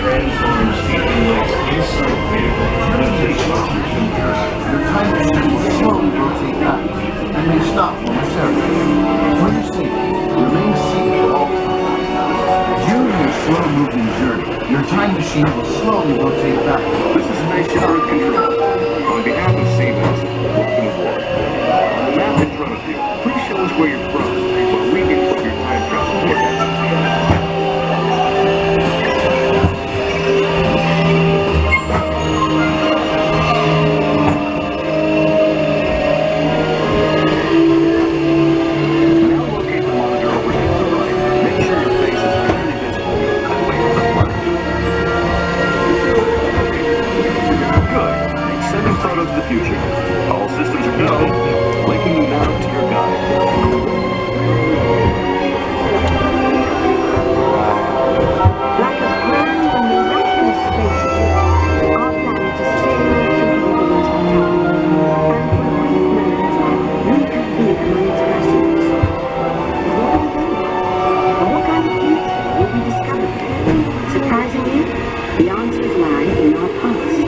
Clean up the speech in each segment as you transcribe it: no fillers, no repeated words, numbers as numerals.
transforms heating lights inside vehicles to efficient journey. Your time machine will slowly rotate back and may stop momentarily. For your safety, remain seated at all times. During your slow-moving journey, your time machine will slowly rotate back. This is Spaceship Earth Control. On behalf of Seabus, welcome aboard. On the map in front of you, please show us where you're from while we input your time travel coordinates. Photos of the future. All systems are go. Linking you now to your guide. Like a grand and miraculous spaceship, our planet is sailing through the labyrinth of time. And for a brief moment, we could be among its passengers. Where are we going? And what kind of future will be discovered there? Surprisingly, the answers lie in our past.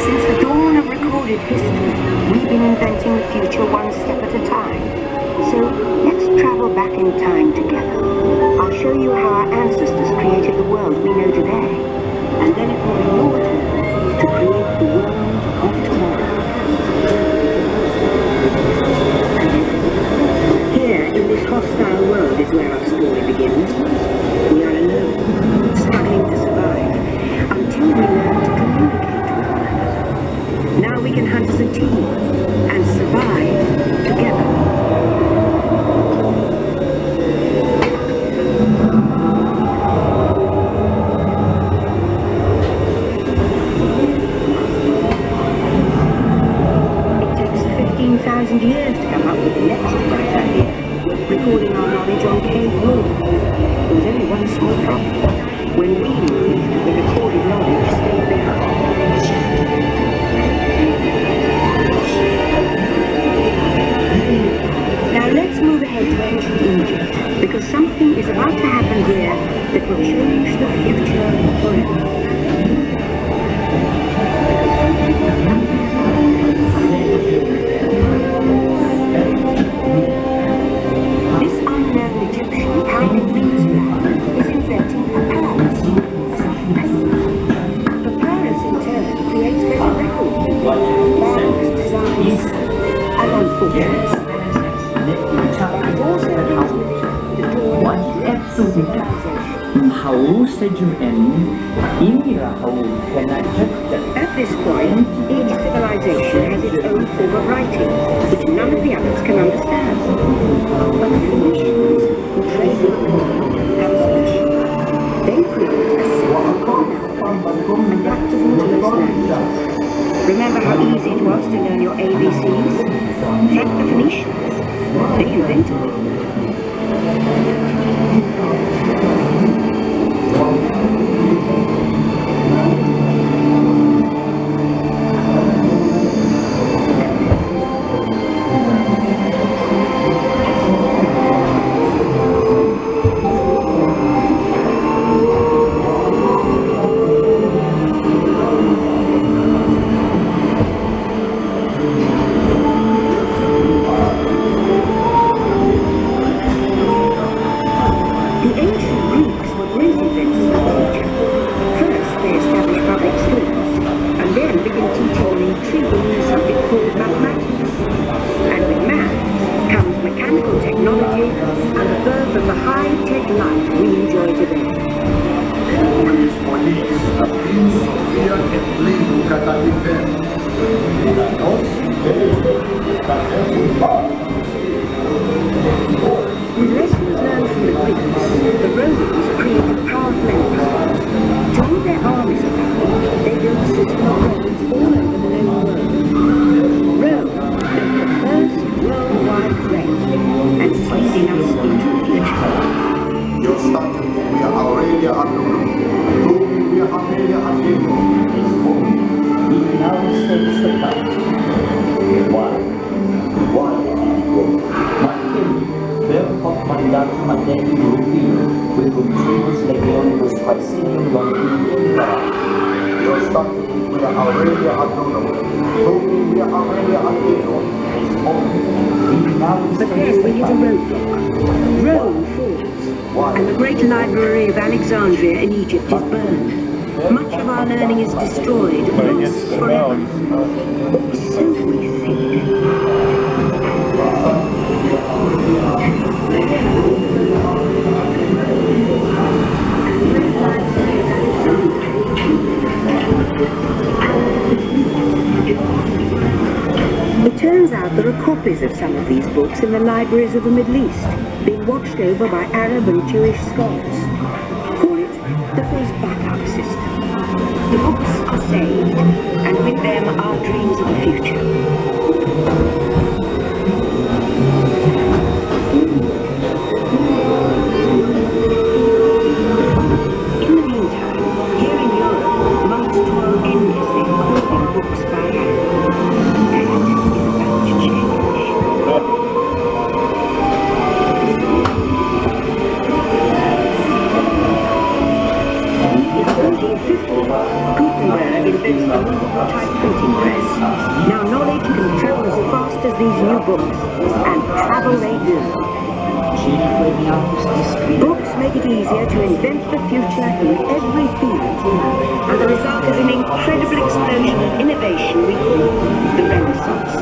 Since the dawn of recorded history, we've been inventing the future one step at a time. So let's travel back in time together. I'll show you how our ancestors created the world we know today. And then it will be your turn to create the world of tomorrow. Here, in this hostile world, is where our story begins. We are alone, struggling to survive, until we learn to communicate. Now we can hunt as a team and survive together. It takes 15,000 years to come up with the next bright idea, recording our knowledge on cave walls. There was only one small problem. When we moved, the recorded knowledge stayed behind. Now let's move ahead to ancient Egypt, because something is about to happen here that will change the future forever. This unknown Egyptian counting rings man is inventing papyrus. Papyrus in turn creates better records, marvelous designs, and unfortunately, it also brings with it the dawn of civilization. At this point, each civilization has its own form of writing, which none of the others can understand. But the Phoenicians, who traded have a solution. They create a simple common adaptable to most languages. Remember how easy it was to learn your ABCs? Thank the Phoenicians. They invented them. With lessons learned from the Greeks, the Romans created powerful empires. To move their armies about, they built a system of roads all over the known world. Rome built the first worldwide rail, and it's leading us into the future. Your starting, we are Aurelia Arnulum. We are Amelia Arnulum. The United States of Why? Makin, Bel of Mandat Materi Rufio, Retrievus legionibus Praesidium Longinum Your starting with Aurelia Adonum, hoping via Aurelia Adonum, is only But then we hit a roadblock. Rome falls, and the great library of Alexandria in Egypt is burned. Much of our learning is destroyed, lost forever. So we think. It turns out there are copies of some of these books in the libraries of the Middle East, being watched over by Arab and Jewish scholars. Call it the first backup system. The books are saved, and with them our dreams of the future. In the meantime, here in Europe, monks toil endlessly copying books by hand. That is about to change. Gutenberg invents the movable type printing press. Now knowledge can travel as fast as these new books, and travel they do. Books make it easier to invent the future in every field, and the result is an incredible explosion of innovation we call the Renaissance.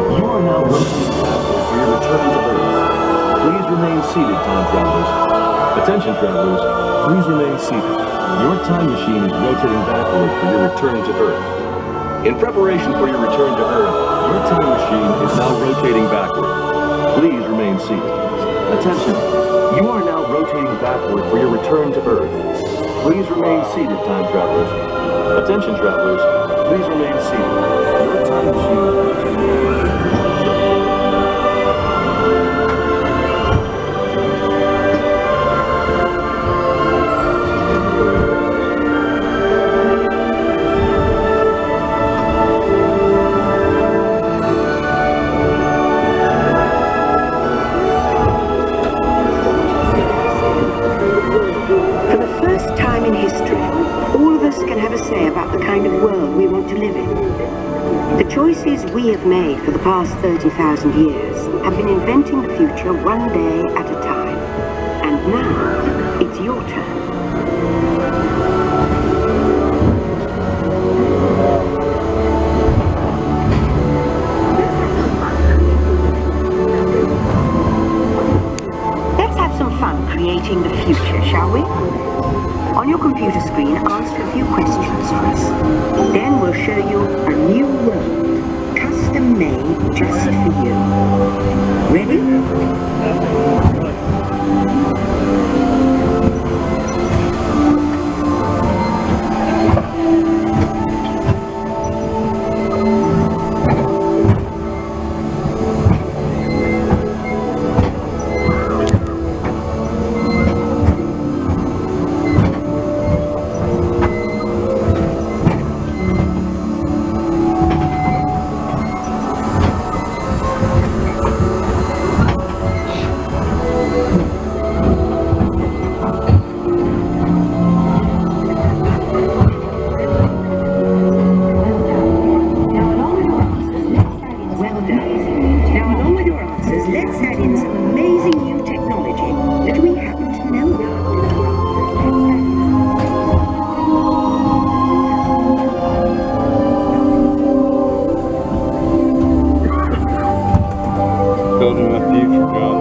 You are now rotating backward for your return to Earth. Please remain seated, time travelers. Attention, travelers. Please remain seated. Your time machine is rotating backward for your return to Earth. In preparation for your return to Earth, your time machine is now rotating backward. Please remain seated. Attention. You are now rotating backward for your return to Earth. Please remain seated, time travelers. Attention, travelers. Please remain seated. Your time machine is rotating backward. For the first time in history, all of us can have a say about the kind of world we want to live in. The choices we have made for the past 30,000 years have been inventing the future one day at a time. And now, it's your turn. Let's have some fun creating the future, shall we? On your computer screen, answer a few questions for us. Then we'll show you a new world, custom-made just for you. Ready? Building the future, God.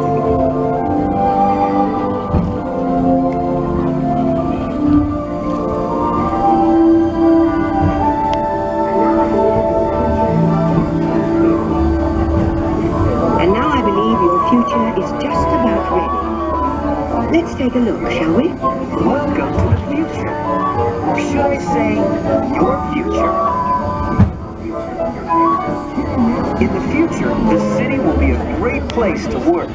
And now I believe your future is just about ready. Let's take a look, shall we? Welcome to the future. Or should I say, your future. In the future, the city will be a great place to work.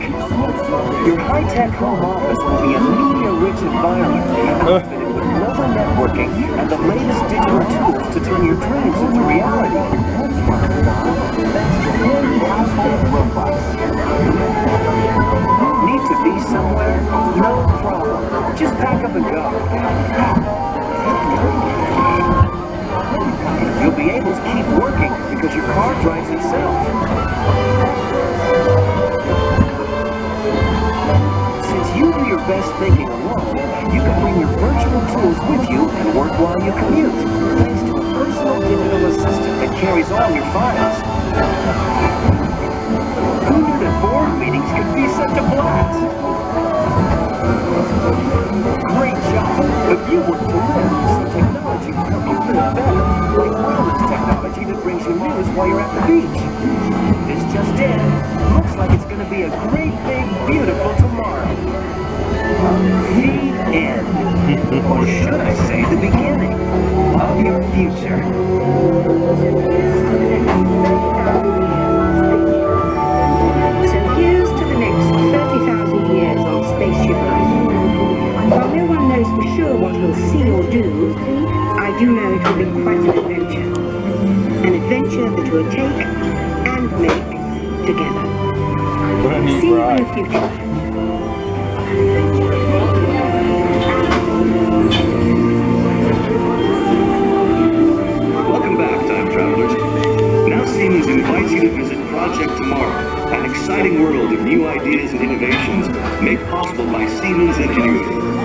Your high-tech home office will be a media-rich environment, outfitted with global networking and the latest digital tools to turn your dreams into reality. Need to be somewhere? No problem. Just pack up and go. You'll be able to keep working because your car drives itself. Since you do your best thinking alone, you can bring your virtual tools with you and work while you commute, thanks to a personal digital assistant that carries all your files. Who knew that board meetings could be such a blast? Great job, but you want to live, so technology will help you live better, like wireless technology that brings you news while you're at the beach. This just in, looks like it's going to be a great, big, beautiful tomorrow. The end, or should I say the beginning, of your future. So here's to the next 30,000 years on Spaceship Earth. While no one knows for sure what we'll see or do, I do know it will be quite an adventure. An adventure that we'll take and make together. See you in the future. Welcome back, time travelers. Now Siemens invites you to visit Project Tomorrow, an exciting world of new ideas and innovations made possible by Siemens Ingenuity.